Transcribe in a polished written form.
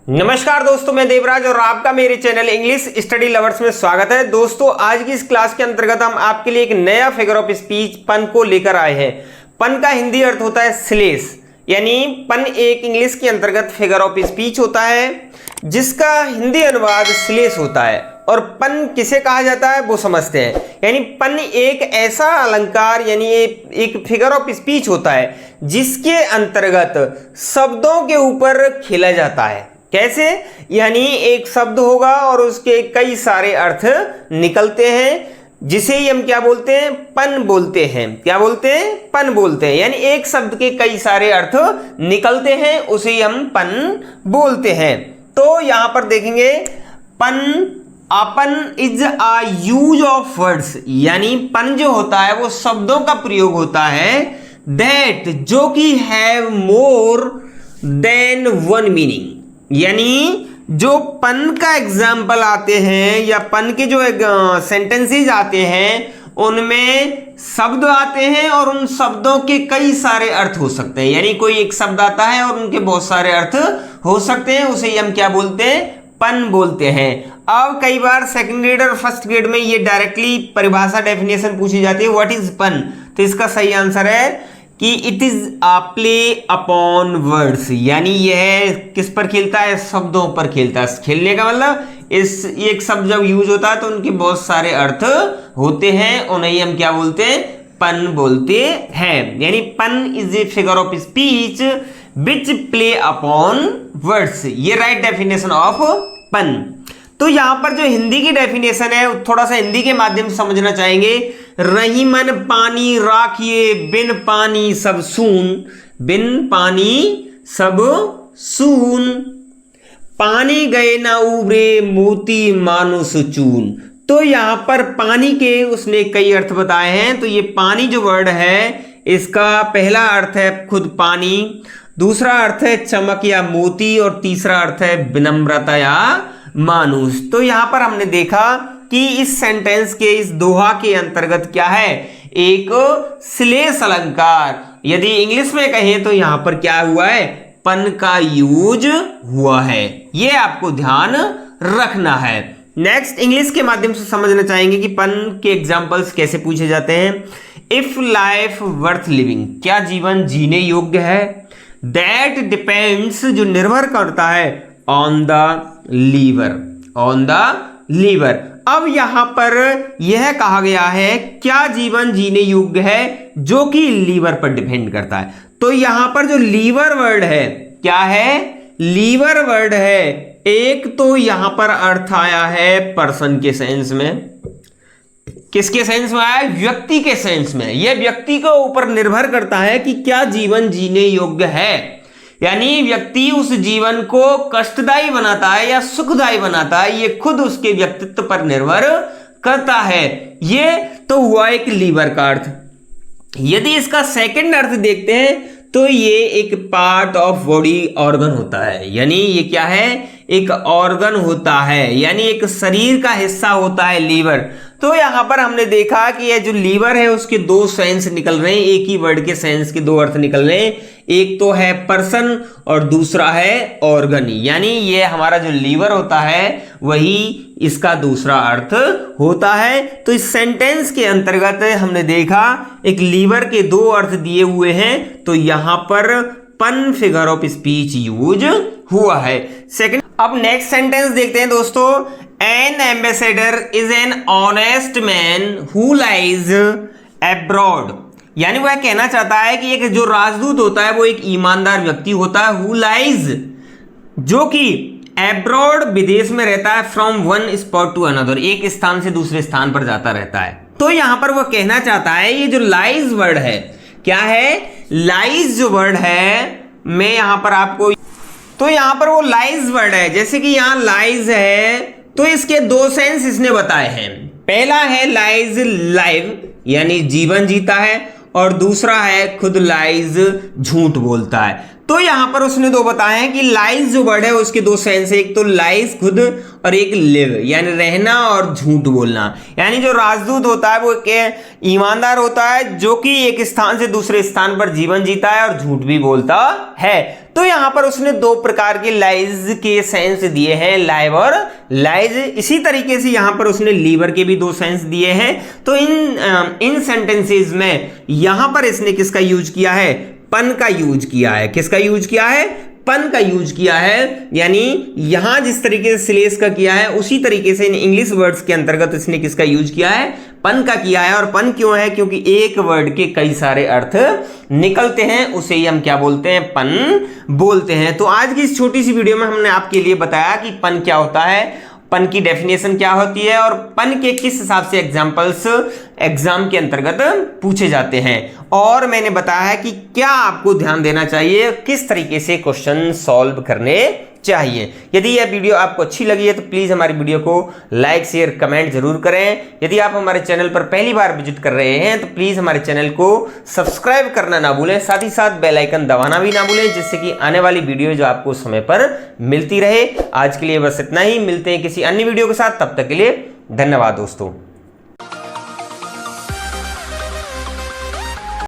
नमस्कार दोस्तों, मैं देवराज और आपका मेरे चैनल इंग्लिश स्टडी लवर्स में स्वागत है। दोस्तों, आज की इस क्लास के अंतर्गत हम आपके लिए एक नया फिगर ऑफ स्पीच पन को लेकर आए हैं। पन का हिंदी अर्थ होता है श्लेष, यानी पन एक इंग्लिश के अंतर्गत फिगर ऑफ स्पीच होता है जिसका हिंदी अनुवाद श्लेष होता है। और पन किसे कहा जाता है वो समझते हैं। यानी पन एक ऐसा अलंकार यानी एक फिगर ऑफ स्पीच होता है जिसके अंतर्गत शब्दों के ऊपर खेला जाता है। कैसे? यानी एक शब्द होगा और उसके कई सारे अर्थ निकलते हैं, जिसे ही हम क्या बोलते हैं? पन बोलते हैं। क्या बोलते हैं? पन बोलते हैं। यानी एक शब्द के कई सारे अर्थ निकलते हैं, उसे ही हम पन बोलते हैं। तो यहां पर देखेंगे पन, अपन is a use of words, यानी पन जो होता है वो शब्दों का प्रयोग होता है दैट जो कि have more than one meaning. यानी जो पन का एग्जाम्पल आते हैं या पन के जो सेंटेंसेस आते हैं उनमें शब्द आते हैं और उन शब्दों के कई सारे अर्थ हो सकते हैं। यानी कोई एक शब्द आता है और उनके बहुत सारे अर्थ हो सकते हैं, उसे हम क्या बोलते हैं? पन बोलते हैं। अब कई बार सेकंड ग्रेड और फर्स्ट ग्रेड में ये डायरेक्टली परिभाषा डेफिनेशन पूछी जाती है, व्हाट इज पन। तो इसका सही आंसर है कि it is a play upon words, यानी यह किस पर खेलता है? शब्दों पर खेलता है। खेलने का मतलब इस एक शब्द जब यूज होता है तो उनके बहुत सारे अर्थ होते हैं, उन्हें हम क्या बोलते हैं? पन बोलते हैं। यानी पन is a figure of speech which play upon words. ये राइट डेफिनेशन ऑफ पन। तो यहां पर जो हिंदी की डेफिनेशन है थोड़ा सा हिंदी के माध्यम से समझना चाहेंगे। रही मन पानी राखिए, बिन पानी सब सून, बिन पानी सब सून, पानी गए ना उबरे मोती मानुष चून। तो यहां पर पानी के उसने कई अर्थ बताए हैं। तो ये पानी जो वर्ड है इसका पहला अर्थ है खुद पानी, दूसरा अर्थ है चमक या मोती और तीसरा अर्थ है विनम्रता या मानुष। तो यहां पर हमने देखा कि इस सेंटेंस के इस दोहा के अंतर्गत क्या है? एक श्लेष अलंकार। यदि इंग्लिश में कहें तो यहां पर क्या हुआ है? पन का यूज हुआ है। यह आपको ध्यान रखना है। नेक्स्ट इंग्लिश के माध्यम से समझना चाहेंगे कि पन के एग्जांपल्स कैसे पूछे जाते हैं। इफ लाइफ वर्थ लिविंग, क्या जीवन जीने योग्य है? दैट डिपेंड्स, जो निर्भर करता है, on the lever, on the lever. अब यहां पर यह कहा गया है क्या जीवन जीने योग्य है, जो कि लीवर पर डिपेंड करता है। तो यहां पर जो लीवर वर्ड है क्या है? लीवर वर्ड है। एक तो यहां पर अर्थ आया है पर्सन के सेंस में। किसके सेंस में आया? व्यक्ति के सेंस में। यह व्यक्ति के ऊपर निर्भर करता है कि क्या जीवन जीने योग्य है। यानी व्यक्ति उस जीवन को कष्टदायी बनाता है या सुखदायी बनाता है, ये खुद उसके व्यक्तित्व पर निर्भर करता है। ये तो हुआ एक लीवर का अर्थ। यदि इसका सेकंड अर्थ देखते हैं तो ये एक पार्ट ऑफ बॉडी ऑर्गन होता है। यानी ये क्या है? एक ऑर्गन होता है, यानी एक शरीर का हिस्सा होता है लीवर। तो यहां पर हमने देखा कि ये जो लीवर है उसके दो सेंस निकल रहे हैं, एक ही वर्ड के सेंस के दो अर्थ निकल रहे हैं। एक तो है पर्सन और दूसरा है ऑर्गन। यानी ये हमारा जो लीवर होता है वही इसका दूसरा अर्थ होता है। तो इस सेंटेंस के अंतर्गत हमने देखा एक लीवर के दो अर्थ दिए हुए हैं, तो यहां पर पन फिगर ऑफ स्पीच यूज हुआ है। सेकंड, अब नेक्स्ट सेंटेंस देखते हैं दोस्तों। N ambassador is an honest man who lies abroad. यानी वह कहना चाहता है कि एक जो राजदूत होता है वो एक ईमानदार व्यक्ति होता है, हु लाइज, जो कि एब्रॉड विदेश में रहता है, from one spot to another, एक स्थान से दूसरे स्थान पर जाता रहता है। तो यहां पर वह कहना चाहता है ये जो लाइज वर्ड है क्या है? लाइज जो वर्ड है मैं यहां पर आपको, तो यहां पर वो लाइज वर्ड है, जैसे कि यहां लाइज है तो इसके दो सेंस इसने बताए हैं। पहला है लाइज लाइव, यानी जीवन जीता है, और दूसरा है खुद लाइज झूठ बोलता है। तो यहां पर उसने दो बताए हैं कि लाइज जो वर्ड है उसके दो सेंस है, एक तो लाइज खुद और एक लिव यानी रहना और झूठ बोलना। यानी जो राजदूत होता है वो एक ईमानदार होता है जो कि एक स्थान से दूसरे स्थान पर जीवन जीता है और झूठ भी बोलता है। तो यहां पर उसने दो प्रकार के लाइज के सेंस दिए हैं, लाइव और लाइज। इसी तरीके से यहां पर उसने लीवर के भी दो सेंस दिए हैं। तो इन सेंटेंसेस में यहां पर इसने किसका यूज किया है? पन का यूज किया है। किसका यूज किया है? पन का यूज किया है। यानी यहां जिस तरीके से श्लेष का किया है उसी तरीके से इन इंग्लिश वर्ड्स के अंतर्गत इसने किसका यूज किया है? पन का किया है। और पन क्यों है? क्योंकि एक वर्ड के कई सारे अर्थ निकलते हैं, उसे ही हम क्या बोलते हैं? पन बोलते हैं। तो आज की इस छोटी सी वीडियो में हमने आपके लिए बताया कि पन क्या होता है, पन की डेफिनेशन क्या होती है और पन के किस हिसाब से एग्जाम्पल्स एग्जाम के अंतर्गत पूछे जाते हैं। और मैंने बताया है कि क्या आपको ध्यान देना चाहिए, किस तरीके से क्वेश्चन सॉल्व करने चाहिए। यदि यह वीडियो आपको अच्छी लगी है तो प्लीज हमारी वीडियो को लाइक शेयर कमेंट जरूर करें। यदि आप हमारे चैनल पर पहली बार विजिट कर रहे हैं तो प्लीज हमारे चैनल को सब्सक्राइब करना ना भूलें, साथ ही साथ बेल आइकन दबाना भी ना भूलें, जिससे कि आने वाली वीडियो जो आपको समय पर मिलती रहे। आज के लिए बस इतना ही, मिलते हैं किसी अन्य वीडियो के साथ, तब तक के लिए धन्यवाद दोस्तों।